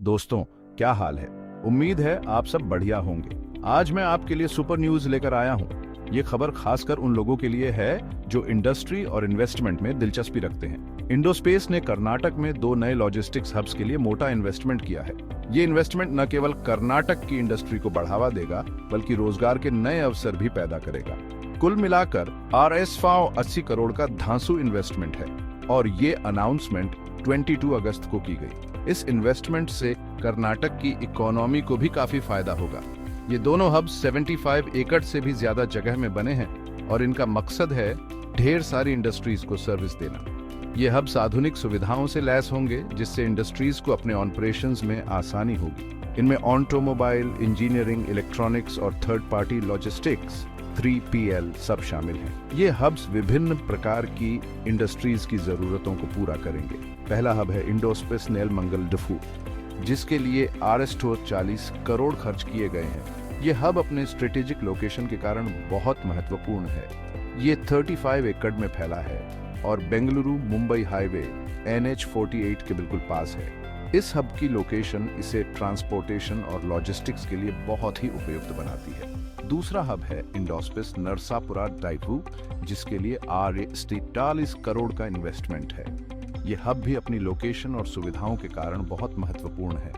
दोस्तों, क्या हाल है? उम्मीद है आप सब बढ़िया होंगे। आज मैं आपके लिए सुपर न्यूज लेकर आया हूँ। ये खबर खासकर उन लोगों के लिए है जो इंडस्ट्री और इन्वेस्टमेंट में दिलचस्पी रखते हैं। इंडोस्पेस ने कर्नाटक में 2 नए लॉजिस्टिक्स हब्स के लिए मोटा इन्वेस्टमेंट किया है। ये इन्वेस्टमेंट न केवल कर्नाटक की इंडस्ट्री को बढ़ावा देगा, बल्कि रोजगार के नए अवसर भी पैदा करेगा। कुल मिलाकर ₹80 करोड़ का धांसू इन्वेस्टमेंट है और ये अनाउंसमेंट 22 अगस्त को की गई। इस इन्वेस्टमेंट से कर्नाटक की इकोनॉमी को भी काफी फायदा होगा। ये दोनों हब 75 एकड़ से भी ज्यादा जगह में बने हैं और इनका मकसद है ढेर सारी इंडस्ट्रीज को सर्विस देना। ये हब्स आधुनिक सुविधाओं से लैस होंगे, जिससे इंडस्ट्रीज को अपने ऑपरेशंस में आसानी होगी। इनमें ऑटोमोबाइल, इंजीनियरिंग, इलेक्ट्रॉनिक्स और थर्ड पार्टी लॉजिस्टिक्स 3PL सब शामिल हैं। ये हब्स विभिन्न प्रकार की इंडस्ट्रीज की जरूरतों को पूरा करेंगे। पहला हब है इंडोस्पेस नेलमंगल डफू, जिसके लिए ₹40 करोड़ खर्च किए गए हैं। ये हब अपने स्ट्रेटेजिक लोकेशन के कारण बहुत महत्वपूर्ण है। ये 35 एकड़ में फैला है और बेंगलुरु मुंबई हाईवे NH48 के बिल्कुल पास है। इस हब की लोकेशन इसे ट्रांसपोर्टेशन और लॉजिस्टिक्स के लिए बहुत ही उपयुक्त बनाती है। दूसरा हब है इंडोस्पेस नरसापुरा डाइफू, जिसके लिए ₹40 करोड़ का इन्वेस्टमेंट है। ये हब भी अपनी लोकेशन और सुविधाओं के कारण बहुत महत्वपूर्ण है।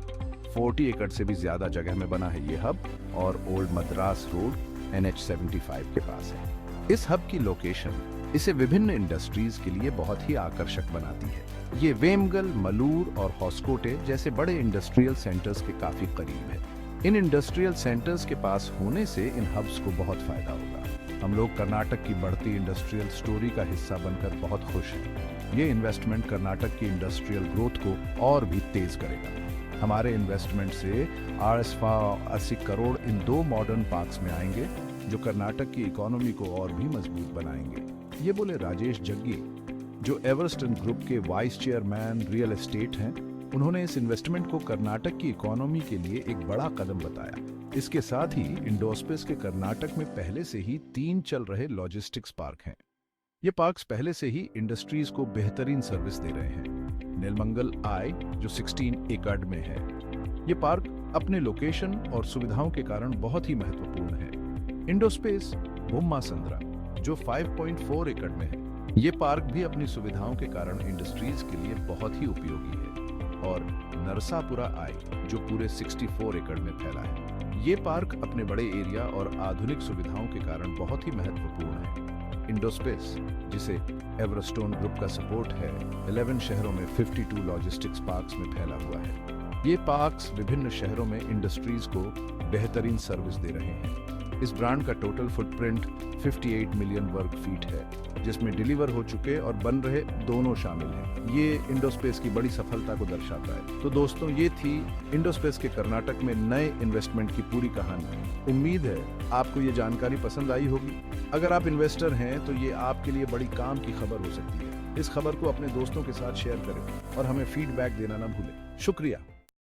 40 एकड़ से भी ज्यादा जगह में बना है ये हब और ओल्ड मद्रास रोड NH75 के पास है। इस हब की लोकेशन इसे विभिन्न इंडस्ट्रीज के लिए बहुत ही आकर्षक बनाती है। ये वेमगल, मलूर और हॉस्कोटे जैसे बड़े इंडस्ट्रियल सेंटर्स के काफी करीब है। इन इंडस्ट्रियल सेंटर्स के पास होने से इन हब्स को बहुत फायदा होगा। हम लोग कर्नाटक की बढ़ती इंडस्ट्रियल स्टोरी का हिस्सा बनकर बहुत खुश हैं। ये इन्वेस्टमेंट कर्नाटक की इंडस्ट्रियल ग्रोथ को और भी तेज करेगा। हमारे इन्वेस्टमेंट से ₹80 करोड़ इन 2 मॉडर्न पार्क्स में आएंगे, जो कर्नाटक की इकोनॉमी को और भी मजबूत बनाएंगे। ये बोले राजेश जग्गी, जो एवरस्टन ग्रुप के वाइस चेयरमैन रियल एस्टेट हैं। उन्होंने इस इन्वेस्टमेंट को कर्नाटक की इकोनॉमी के लिए एक बड़ा कदम बताया। इसके साथ ही इंडोस्पेस के कर्नाटक में पहले से ही 3 चल रहे लॉजिस्टिक्स पार्क हैं। ये पार्क्स पहले से ही इंडस्ट्रीज को बेहतरीन सर्विस दे रहे हैं। नेलमंगल आई, जो 16 एकड़ में है, ये पार्क अपने लोकेशन और सुविधाओं के कारण बहुत ही महत्वपूर्ण है। इंडोस्पेस बोम्मासंद्रा, जो 5.4 एकड़ में है, ये पार्क भी अपनी सुविधाओं के कारण इंडस्ट्रीज के लिए बहुत ही उपयोगी है। और नरसापुरा आई, जो पूरे 64 एकड़ में फैला है, ये पार्क अपने बड़े एरिया और आधुनिक सुविधाओं के कारण बहुत ही महत्वपूर्ण है। इंडोस्पेस, जिसे एवरस्टोन ग्रुप का सपोर्ट है, 11 शहरों में 52 लॉजिस्टिक्स पार्क्स में फैला हुआ है। ये पार्क्स विभिन्न शहरों में इंडस्ट्रीज को बेहतरीन सर्विस दे रहे हैं। इस ब्रांड का टोटल फुटप्रिंट 58 मिलियन वर्ग फीट है, जिसमें डिलीवर हो चुके और बन रहे दोनों शामिल हैं। ये इंडोस्पेस की बड़ी सफलता को दर्शाता है। तो दोस्तों, ये थी इंडोस्पेस के कर्नाटक में नए इन्वेस्टमेंट की पूरी कहानी। उम्मीद है आपको ये जानकारी पसंद आई होगी। अगर आप इन्वेस्टर हैं तो ये आपके लिए बड़ी काम की खबर हो सकती है। इस खबर को अपने दोस्तों के साथ शेयर करें और हमें फीडबैक देना ना भूलें। शुक्रिया।